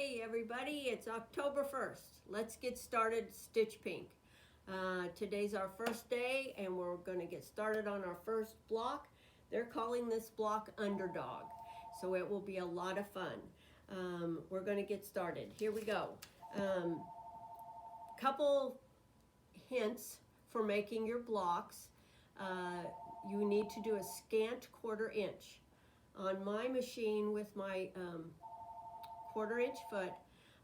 Hey everybody, it's October 1st. Let's get started Stitch Pink. Today's our first day and we're going to get started on our first block. They're calling this block Underdog, so it will be a lot of fun. We're going to get started. Here we go. Couple hints for making your blocks. You need to do a scant 1/4 inch. On my machine with my 1/4 inch foot,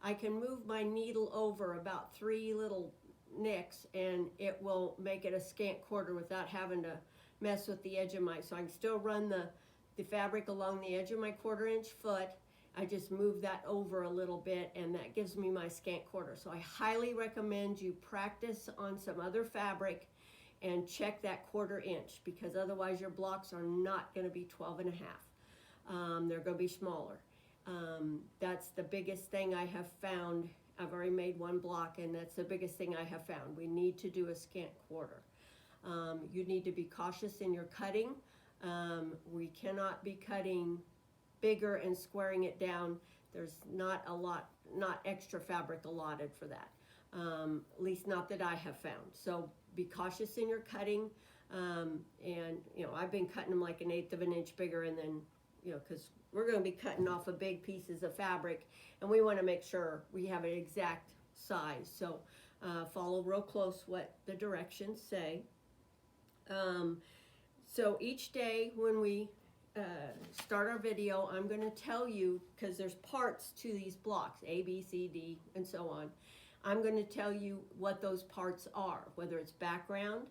I can move my needle over about 3 little nicks and it will make it a scant 1/4 without having to mess with the edge of my, so I can still run the fabric along the edge of my 1/4 inch foot. I just move that over a little bit and that gives me my scant 1/4. So I highly recommend you practice on some other fabric and check that 1/4 inch, because otherwise your blocks are not going to be 12.5. They're going to be smaller. That's the biggest thing I have found. I've already made one block and that's the biggest thing I have found. We need to do a scant 1/4. You need to be cautious in your cutting. We cannot be cutting bigger and squaring it down. There's not extra fabric allotted for that. At least not that I have found. So be cautious in your cutting. And I've been cutting them like 1/8 of an inch bigger, and then because we're going to be cutting off of big pieces of fabric and we want to make sure we have an exact size. So follow real close what the directions say. So each day when we start our video, I'm going to tell you, because there's parts to these blocks, A, B, C, D, and so on. I'm going to tell you what those parts are, whether it's background,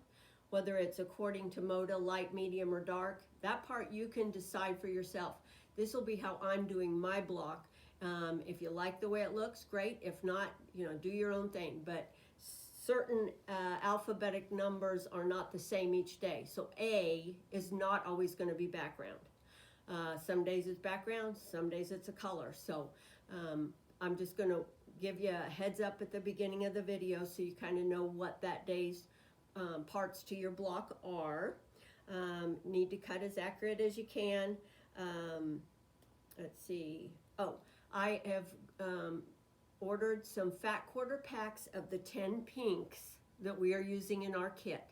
whether it's according to Moda, light, medium, or dark. That part you can decide for yourself. This will be how I'm doing my block. If you like the way it looks, great. If not, do your own thing. But certain alphabetic numbers are not the same each day. So A is not always going to be background. Some days it's background, some days it's a color. So I'm just going to give you a heads up at the beginning of the video so you kind of know what that day's parts to your block are. Need to cut as accurate as you can. Let's see. Oh, I have ordered some fat 1/4 packs of the 10 pinks that we are using in our kit.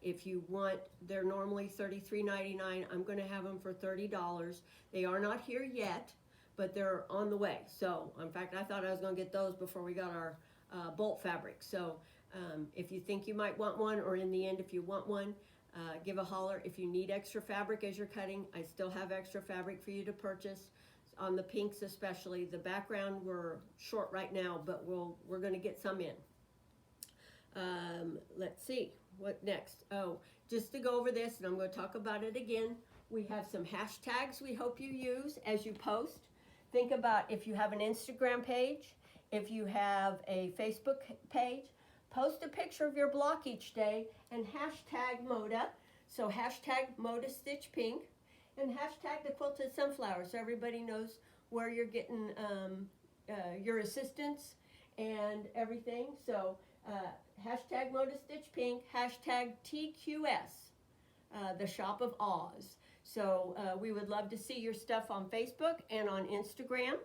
If you want, they're normally $33.99. I'm going to have them for $30. They are not here yet, but they're on the way. So, in fact, I thought I was going to get those before we got our bolt fabric. So, if you think you might want one, or in the end, if you want one, give a holler. If you need extra fabric as you're cutting, I still have extra fabric for you to purchase. On the pinks especially. The background, we're short right now, but we're going to get some in. Let's see, what next? Oh, just to go over this, and I'm going to talk about it again. We have some hashtags we hope you use as you post. Think about if you have an Instagram page, if you have a Facebook page, post a picture of your block each day and hashtag Moda. So hashtag Moda Stitch Pink and hashtag the Quilted Sunflower, so everybody knows where you're getting your assistance and everything. So hashtag Moda Stitch Pink, hashtag TQS, the Shop of Oz. So we would love to see your stuff on Facebook and on Instagram.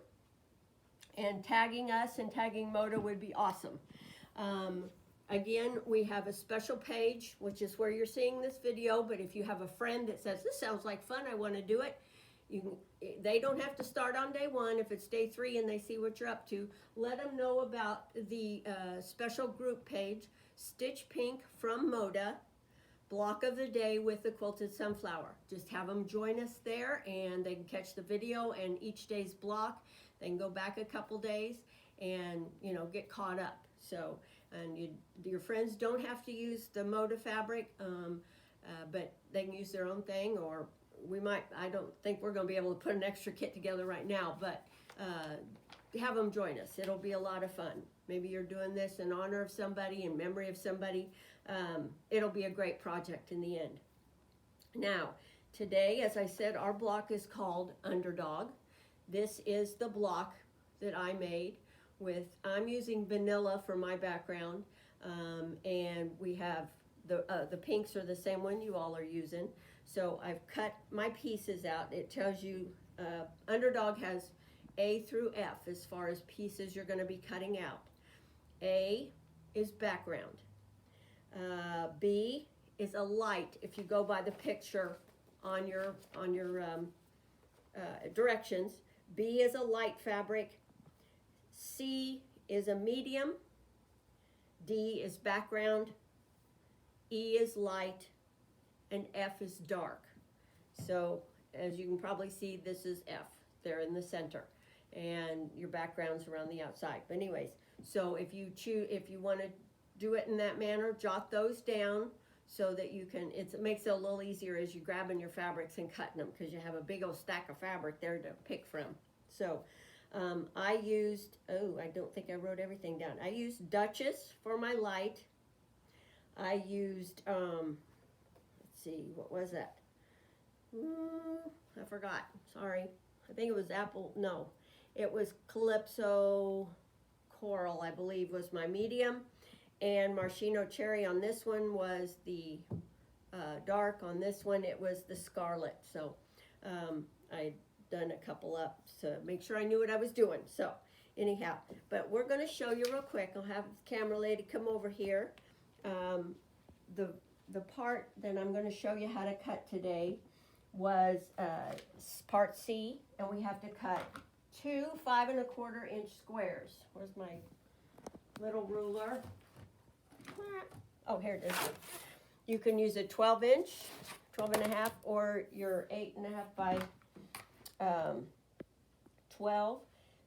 And tagging us and tagging Moda would be awesome. Again, we have a special page, which is where you're seeing this video. But if you have a friend that says, this sounds like fun, I want to do it, they don't have to start on day 1. If it's day 3 and they see what you're up to, let them know about the special group page, Stitch Pink from Moda, block of the day with the Quilted Sunflower. Just have them join us there and they can catch the video and each day's block. They can go back a couple days and get caught up. So, and your friends don't have to use the Moda fabric, but they can use their own thing, or I don't think we're going to be able to put an extra kit together right now, but have them join us. It'll be a lot of fun. Maybe you're doing this in honor of somebody, in memory of somebody. It'll be a great project in the end. Now, today, as I said, our block is called Underdog. This is the block that I made I'm using vanilla for my background, and we have the pinks are the same one you all are using. So I've cut my pieces out. It tells you Underdog has A through F as far as pieces you're going to be cutting out. A is background. B is a light. If you go by the picture on your directions, B is a light fabric. C is a medium. D is background. E is light, and F is dark. So as you can probably see, this is F. They're in the center, and your background's around the outside. But anyways, so if you want to do it in that manner, jot those down so that you can. It makes it a little easier as you're grabbing your fabrics and cutting them, because you have a big old stack of fabric there to pick from. So I used. Oh, I don't think I wrote everything down. I used Duchess for my light. I used, let's see, what was that? I forgot, sorry. I think it was it was Calypso Coral, I believe, was my medium. And Maraschino Cherry on this one was the dark. On this one, it was the Scarlet. So I'd done a couple up to make sure I knew what I was doing. So anyhow, but we're going to show you real quick. I'll have the camera lady come over here. The part that I'm going to show you how to cut today was part C, and we have to cut 2 5 1/4 inch squares. Where's my little ruler? Oh, here it is. You can use a 12 inch, 12 and a half, or your 8.5 by 12.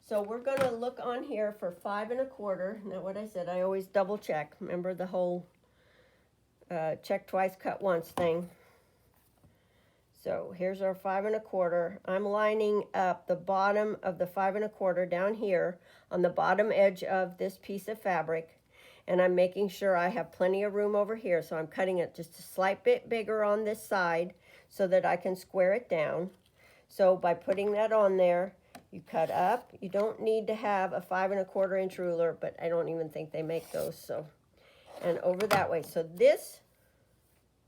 So we're going to look on here for 5 1/4. Now, what I said, I always double check. Remember the whole check twice, cut once thing. So here's our 5 1/4. I'm lining up the bottom of the 5 1/4 down here on the bottom edge of this piece of fabric. And I'm making sure I have plenty of room over here. So I'm cutting it just a slight bit bigger on this side so that I can square it down. So by putting that on there, you cut up. You don't need to have a 5 1/4 inch ruler, but I don't even think they make those. So, and over that way. So this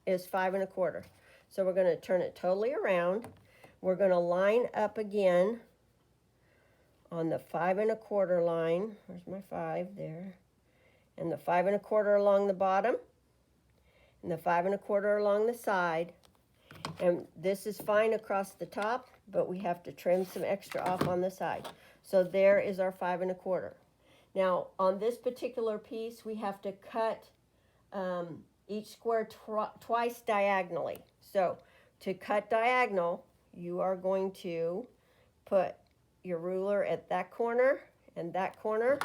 is 5 1/4. So we're going to turn it totally around. We're going to line up again on the 5 1/4 line. Where's my 5 there? And the 5 1/4 along the bottom, and the 5 1/4 along the side. And this is fine across the top, but we have to trim some extra off on the side. So there is our 5 1/4. Now on this particular piece, we have to cut each square twice diagonally. So to cut diagonal, you are going to put your ruler at that corner and that corner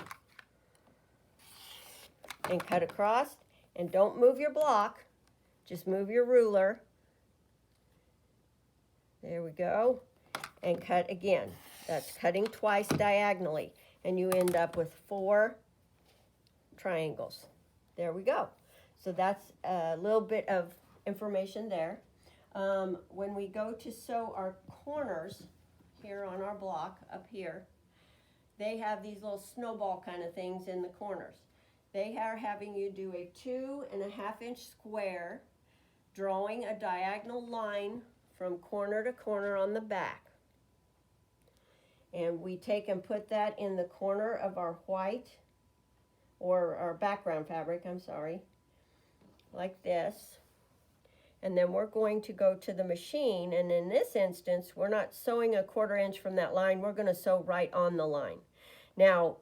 and cut across. And don't move your block, just move your ruler. There we go. And cut again. That's cutting twice diagonally. And you end up with 4 triangles. There we go. So that's a little bit of information there. When we go to sew our corners here on our block up here, they have these little snowball kind of things in the corners. They are having you do a 2 1/2 inch square, drawing a diagonal line from corner to corner on the back. And we take and put that in the corner of our white, or our background fabric, I'm sorry, like this. And then we're going to go to the machine, and in this instance, we're not sewing a 1/4 inch from that line, we're going to sew right on the line. Now,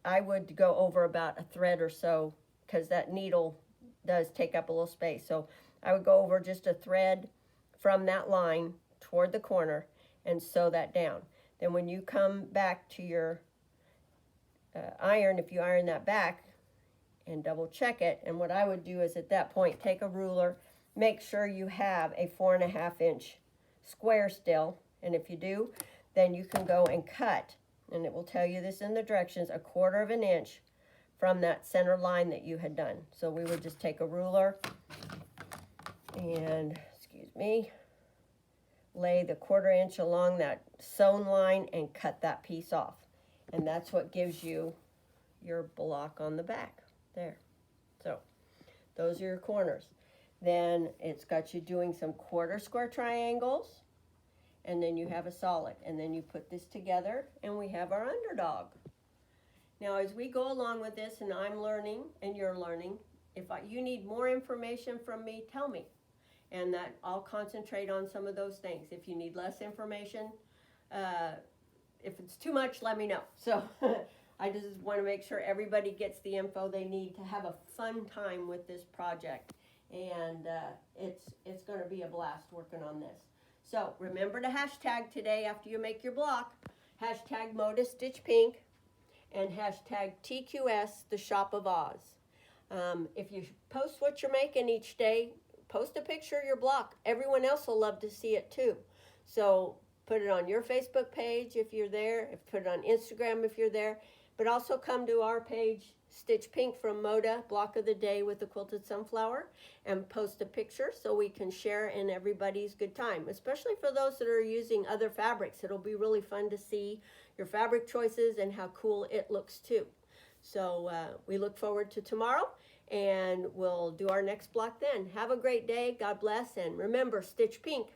I would go over about a thread or so, because that needle does take up a little space. So I would go over just a thread from that line toward the corner and sew that down. Then when you come back to your iron, if you iron that back, and double check it, and what I would do is at that point take a ruler, make sure you have a 4 1/2 inch square still, and if you do, then you can go and cut, and it will tell you this in the directions, 1/4 inch from that center line that you had done. So we would just take a ruler and, excuse me, lay the 1/4 inch along that sewn line and cut that piece off. And that's what gives you your block on the back there. So those are your corners. Then it's got you doing some 1/4 square triangles and then you have a solid, and then you put this together and we have our underdog. Now as we go along with this, and I'm learning and you're learning, if you need more information from me, tell me, and that I'll concentrate on some of those things. If you need less information, if it's too much, let me know. So I just want to make sure everybody gets the info they need to have a fun time with this project, and it's going to be a blast working on this. So remember to hashtag today after you make your block, hashtag Moda Stitch Pink, and hashtag TQS The Shop of Oz. If you post what you're making each day, post a picture of your block. Everyone else will love to see it too. So put it on your Facebook page if you're there, put it on Instagram if you're there, but also come to our page, Stitch Pink from Moda, Block of the Day with the Quilted Sunflower, and post a picture so we can share in everybody's good time, especially for those that are using other fabrics. It'll be really fun to see your fabric choices and how cool it looks too. So we look forward to tomorrow, and we'll do our next block then. Have a great day. God bless, and remember, Stitch Pink.